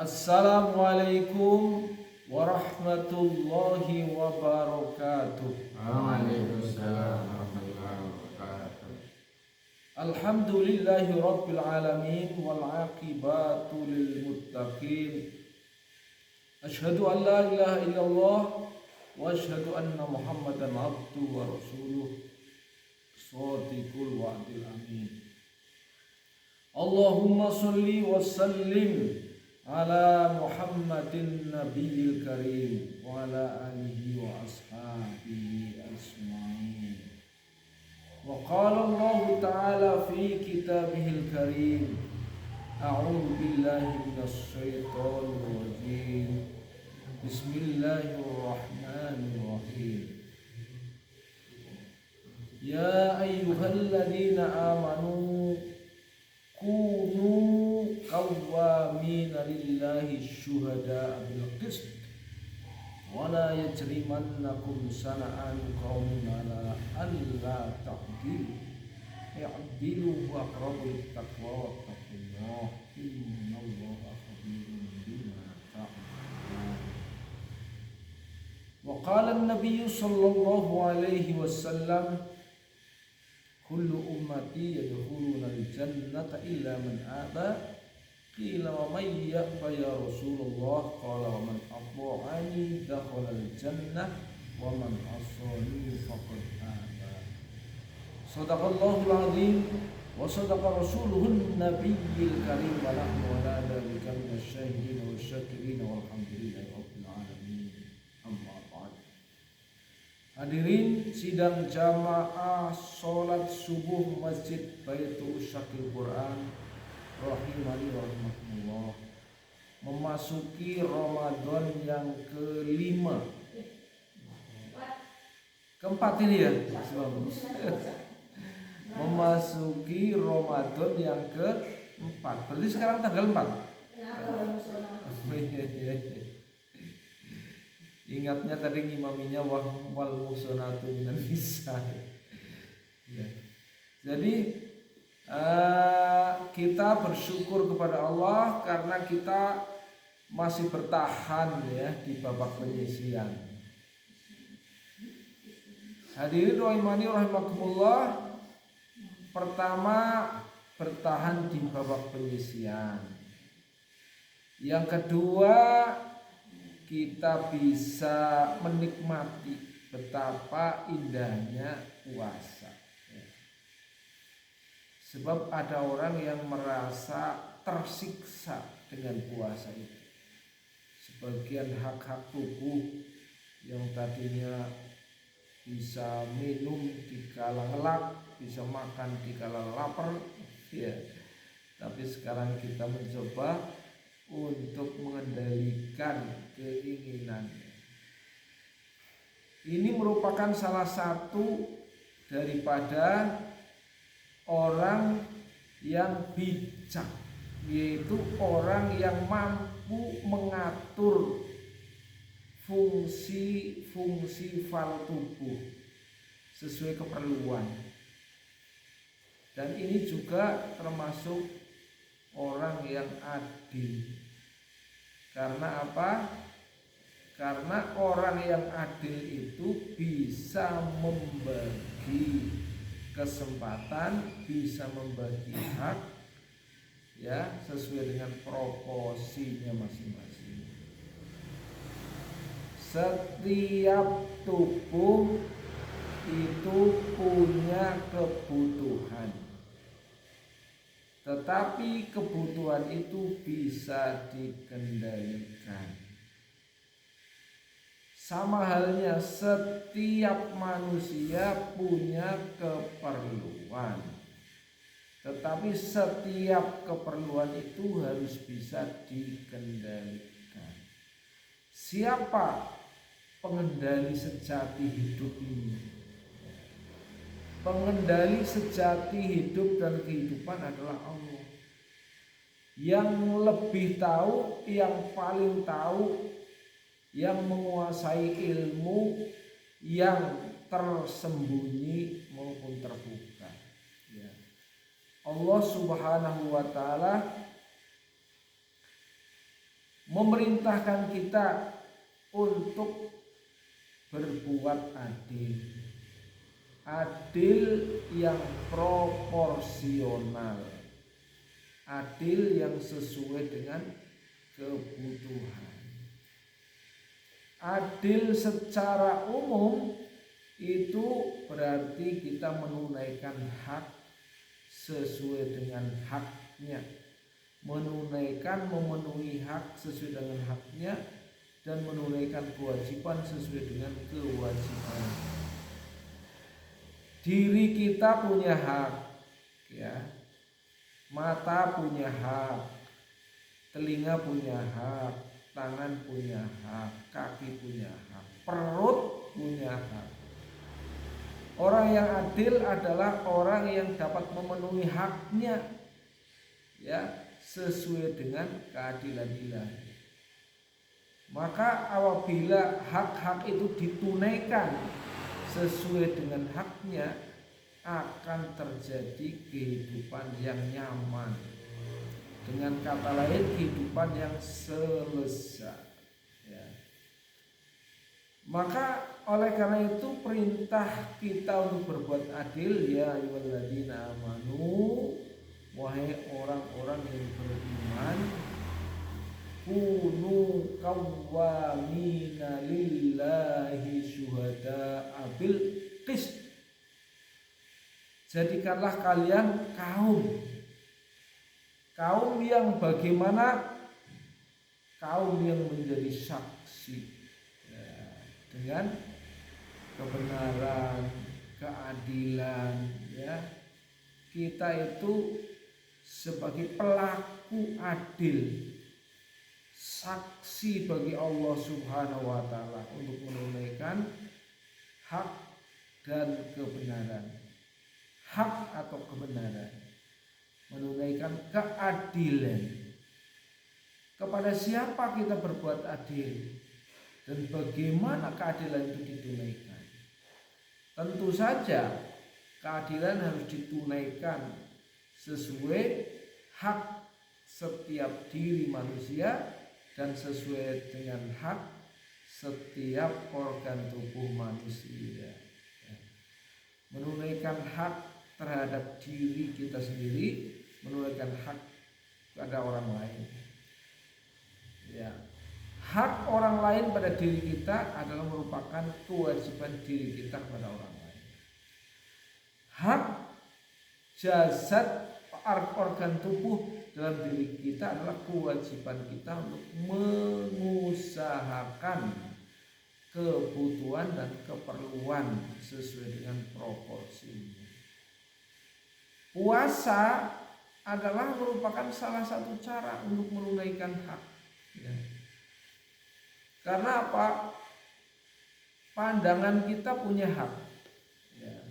Assalamualaikum warahmatullahi wabarakatuh. Waalaikumsalam warahmatullahi wabarakatuh. Alhamdulillahi rabbil alamin wal aqibatu lil muttaqin. Asyhadu an la ilaha illallah wa asyhadu anna Muhammadan abduhu wa rasuluh. Shadiqul wa'dil amin. Allahumma sholli wa sallim ala Muhammadin nabiyil karim wa ala alihi wa ashabihi ajma'in. Wa qala Allah ta'ala fi kitabihil karim, a'udzu billahi minasy syaithanir rajim. Bismillahirrahmanirrahim. Ya ayyuhalladzina amanu kunu qawwamina lillahi syuhada'a bil qist wa la yajrimannakum sana'anu qaumin ala alla ta'dilu i'dilu wa aqrabu lit-taqwa wattaqullah innallaha khabirun bima ta'malun. Wa qala an-nabiy sallallahu alaihi wasallam kullu ummati yadkhuluna al-jannata illa man aba. Qila wa may ya'ba ya Rasulullah? Qala wa man ata'ani dakhala al-jannah wa man asani faqad aba. Shadaqallahul azim wa sadaqa rasuluhun nabiyyil karim wa nahnu ala dzalika minasyahidin wasyakirin walhamdulillahi rabbil alamin. Amma ba'd. Hadirin sidang jamaah sholat subuh Masjid Baitul Syakil Quran rahimani rahmatullah. Memasuki Ramadan yang kelima, keempat ini ya, memasuki Ramadan yang keempat. Berarti sekarang tanggal 4. Ingatnya tadi ngimaminya wal musonatu minan nisa. Ya. Jadi kita bersyukur kepada Allah karena kita masih bertahan ya di babak penyisian. Hadirin rahimani rahimakumullah. Pertama, bertahan di babak penyisian. Yang kedua, kita bisa menikmati betapa indahnya puasa. Sebab ada orang yang merasa tersiksa dengan puasa itu. Sebagian hak-hak tubuh yang tadinya bisa minum dikala ngelak, bisa makan dikala lapar, ya. Tapi sekarang kita mencoba untuk mengendalikan keinginannya. Ini merupakan salah satu daripada orang yang bijak, yaitu orang yang mampu mengatur fungsi fal tubuh sesuai keperluan. Dan ini juga termasuk orang yang adil. Karena apa? Karena orang yang adil itu bisa membagi kesempatan, bisa membagi hak ya sesuai dengan proporsinya masing-masing. Setiap tubuh itu punya kebutuhan. Tetapi kebutuhan itu bisa dikendalikan. Sama halnya setiap manusia punya keperluan. Tetapi setiap keperluan itu harus bisa dikendalikan. Siapa pengendali sejati hidup ini? Pengendali sejati hidup dan kehidupan adalah Allah. Yang lebih tahu, yang paling tahu, yang menguasai ilmu, yang tersembunyi maupun terbuka. Ya. Allah Subhanahu wa Ta'ala memerintahkan kita untuk berbuat adil. Adil yang proporsional, adil yang sesuai dengan kebutuhan. Adil secara umum itu berarti kita menunaikan hak sesuai dengan haknya, memenuhi hak sesuai dengan haknya, dan menunaikan kewajiban sesuai dengan kewajiban. Diri kita punya hak, ya. Mata punya hak, telinga punya hak, tangan punya hak, kaki punya hak, perut punya hak. Orang yang adil adalah orang yang dapat memenuhi haknya, ya, sesuai dengan keadilan ilahi. Maka apabila hak-hak itu ditunaikan sesuai dengan haknya, akan terjadi kehidupan yang nyaman. Dengan kata lain, kehidupan yang selesai, ya. Maka oleh karena itu perintah kita untuk berbuat adil, ya ayyuhalladzina amanu, wahai orang-orang yang beriman, kunu qawwamina lillahi syuhada'a bil qist. Jadikanlah kalian kaum yang bagaimana? Kaum yang menjadi saksi, ya, dengan kebenaran, keadilan, ya. Kita itu sebagai pelaku adil, saksi bagi Allah Subhanahu wa taala untuk menunaikan hak dan kebenaran. Hak atau kebenaran, menunaikan keadilan. Kepada siapa kita berbuat adil dan bagaimana keadilan itu ditunaikan? Tentu saja keadilan harus ditunaikan sesuai hak setiap diri manusia dan sesuai dengan hak setiap organ tubuh manusia. Menunaikan hak terhadap diri kita sendiri, menunaikan hak pada orang lain, ya. Hak orang lain pada diri kita adalah merupakan kewajiban diri kita kepada orang lain. Hak jasad organ tubuh dalam diri kita adalah kewajiban kita untuk mengusahakan kebutuhan dan keperluan sesuai dengan proporsinya. Puasa adalah merupakan salah satu cara untuk menunaikan hak, ya. Karena apa? Pandangan kita punya hak, ya.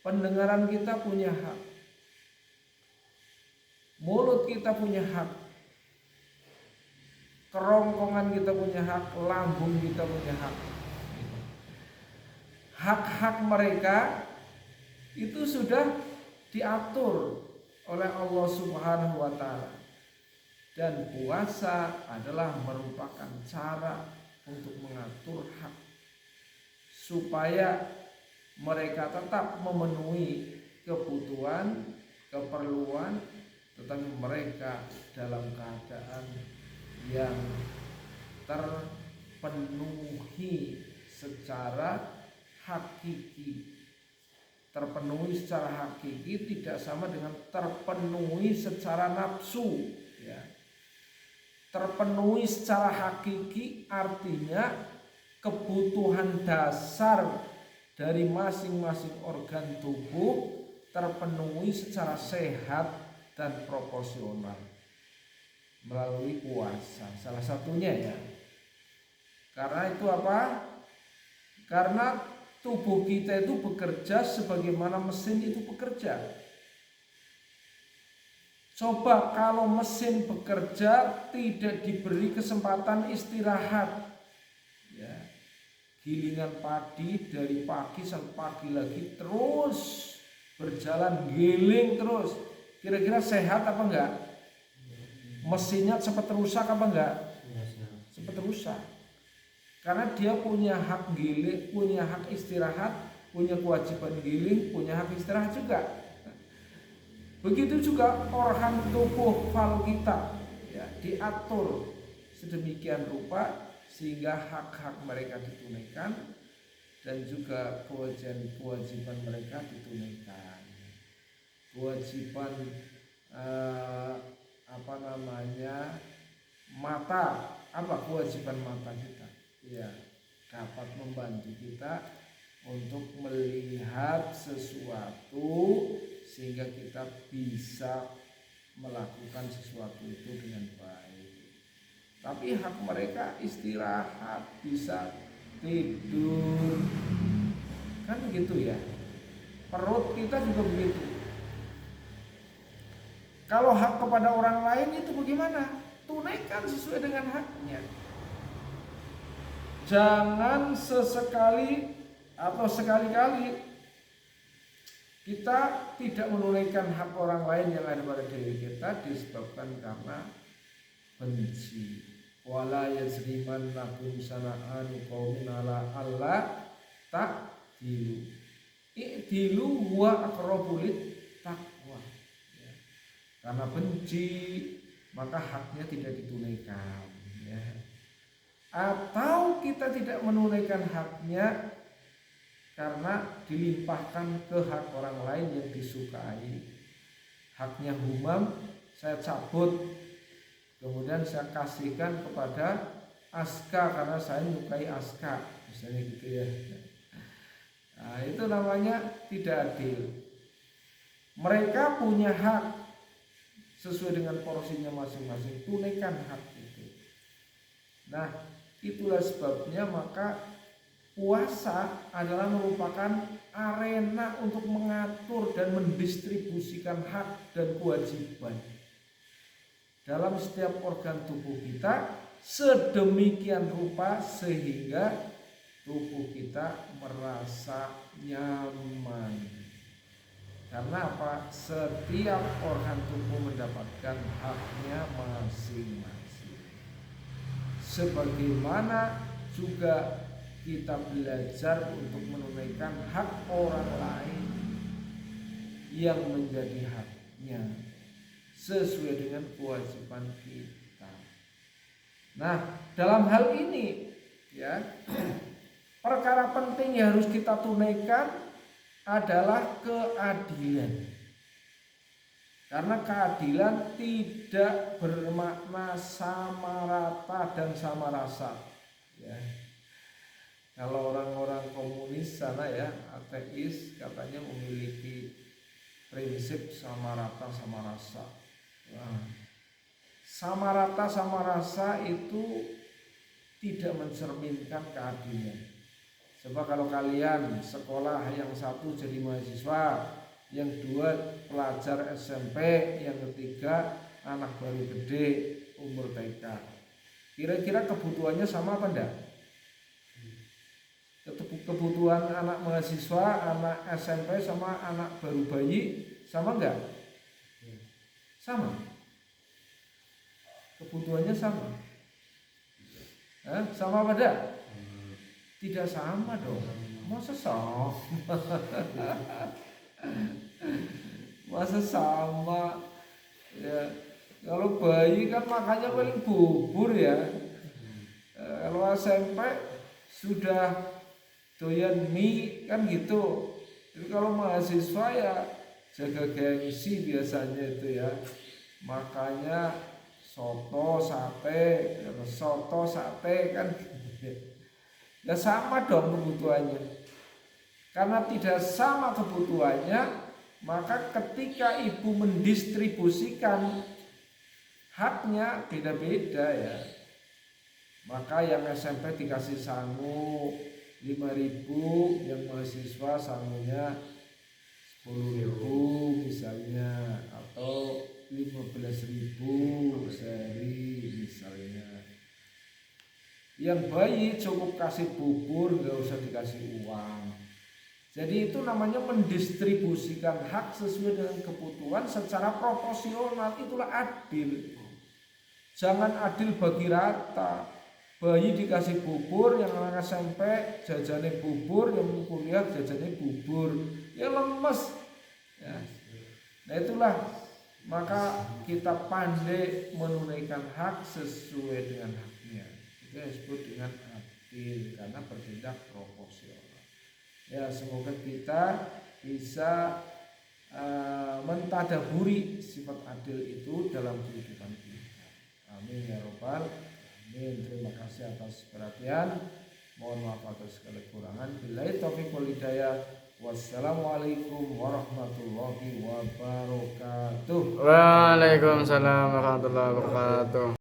Pendengaran kita punya hak, mulut kita punya hak, kerongkongan kita punya hak, lambung kita punya hak. Hak-hak mereka itu sudah diatur oleh Allah Subhanahu wa taala. Dan puasa adalah merupakan cara untuk mengatur hak supaya mereka tetap memenuhi kebutuhan, keperluan, tetapi mereka dalam keadaan yang terpenuhi secara hakiki. Terpenuhi secara hakiki tidak sama dengan terpenuhi secara nafsu, ya. Terpenuhi secara hakiki artinya kebutuhan dasar dari masing-masing organ tubuh terpenuhi secara sehat dan proporsional melalui puasa, salah satunya, ya. Karena itu apa? Karena tubuh kita itu bekerja sebagaimana mesin itu bekerja. Coba kalau mesin bekerja tidak diberi kesempatan istirahat, ya. Gilingan padi dari pagi sampai pagi lagi terus berjalan, giling terus. Kira-kira sehat apa enggak? mesinnya cepat rusak apa enggak? Cepat rusak. Karena dia punya hak giling, punya hak istirahat, punya kewajiban giling, punya hak istirahat juga. Begitu juga organ tubuh fal kita ya, diatur sedemikian rupa sehingga hak-hak mereka ditunaikan dan juga kewajiban mereka ditunaikan. Kewajiban mata, apa kewajiban mata kita? Ya, dapat membantu kita untuk melihat sesuatu sehingga kita bisa melakukan sesuatu itu dengan baik. Tapi hak mereka istirahat, bisa tidur, kan gitu ya. Perut kita juga begitu. Kalau hak kepada orang lain itu bagaimana? Tunaikan sesuai dengan haknya. Jangan sesekali atau sekali-kali kita tidak menunaikan hak orang lain yang ada pada diri kita disebabkan karena benci. Wala yajrimannakum sana'anu qaumin ala alla ta'dilu. I'dilu huwa aqrabu lit-taqwa. Ya. Karena benci maka haknya tidak ditunaikan, ya. Atau kita tidak menunaikan haknya karena dilimpahkan ke hak orang lain yang disukai. Haknya Humam saya cabut, kemudian saya kasihkan kepada Aska karena saya menyukai Aska, misalnya gitu ya. Nah, itu namanya tidak adil. Mereka punya hak sesuai dengan porsinya masing-masing, tunaikan hak itu. Nah, itulah sebabnya maka puasa adalah merupakan arena untuk mengatur dan mendistribusikan hak dan kewajiban dalam setiap organ tubuh kita sedemikian rupa sehingga tubuh kita merasa nyaman. Karena apa? Setiap organ tubuh mendapatkan haknya masing-masing. Sebagaimana juga kita belajar untuk menunaikan hak orang lain yang menjadi haknya sesuai dengan kewajiban kita. Nah, dalam hal ini ya, perkara penting yang harus kita tunaikan adalah keadilan. Karena keadilan tidak bermakna sama rata dan sama rasa, ya. Kalau orang-orang komunis sana ya, ateis katanya memiliki prinsip sama rata sama rasa. Nah, sama rata sama rasa itu tidak mencerminkan keadilan. Sebab kalau kalian sekolah yang satu jadi mahasiswa, yang dua pelajar SMP, yang ketiga anak baru gede umur TK, kira-kira kebutuhannya sama apa enggak? Kebutuhan anak mahasiswa, anak SMP sama anak baru bayi sama enggak? Sama. Kebutuhannya sama. Sama apa enggak? Tidak sama dong. Masa sama? Masa sama? Ya, kalau bayi kan makannya paling bubur ya. Kalau SMP sudah doyan mie kan gitu. Jadi kalau mahasiswa ya jaga gengsi biasanya itu ya. Makanya soto sate kan. Ya sama dong kebutuhannya. Karena tidak sama kebutuhannya, maka ketika ibu mendistribusikan haknya beda-beda ya. Maka yang SMP dikasih sangu 5.000, yang mahasiswa sangunya 10.000 misalnya, atau 15.000 sehari misalnya. Yang bayi cukup kasih bubur, nggak usah dikasih uang. Jadi itu namanya mendistribusikan hak sesuai dengan kebutuhan secara proporsional, itulah adil. Jangan adil bagi rata. Bayi dikasih bubur, yang anak SMP jajannya bubur, yang kuliah jajannya bubur, ya lemes. Ya. Nah itulah, maka kita pandai menunaikan hak sesuai dengan haknya. Itu yang disebut dengan adil, karena bertindak proporsional. Ya, semoga kita bisa mentadaburi sifat adil itu dalam kehidupan kita. Amin ya robbal alamin. Terima kasih atas perhatian. Mohon maaf atas segala kekurangan. Billahi taufiq wal hidayah. Wassalamualaikum warahmatullahi wabarakatuh. Waalaikumsalam warahmatullahi wabarakatuh.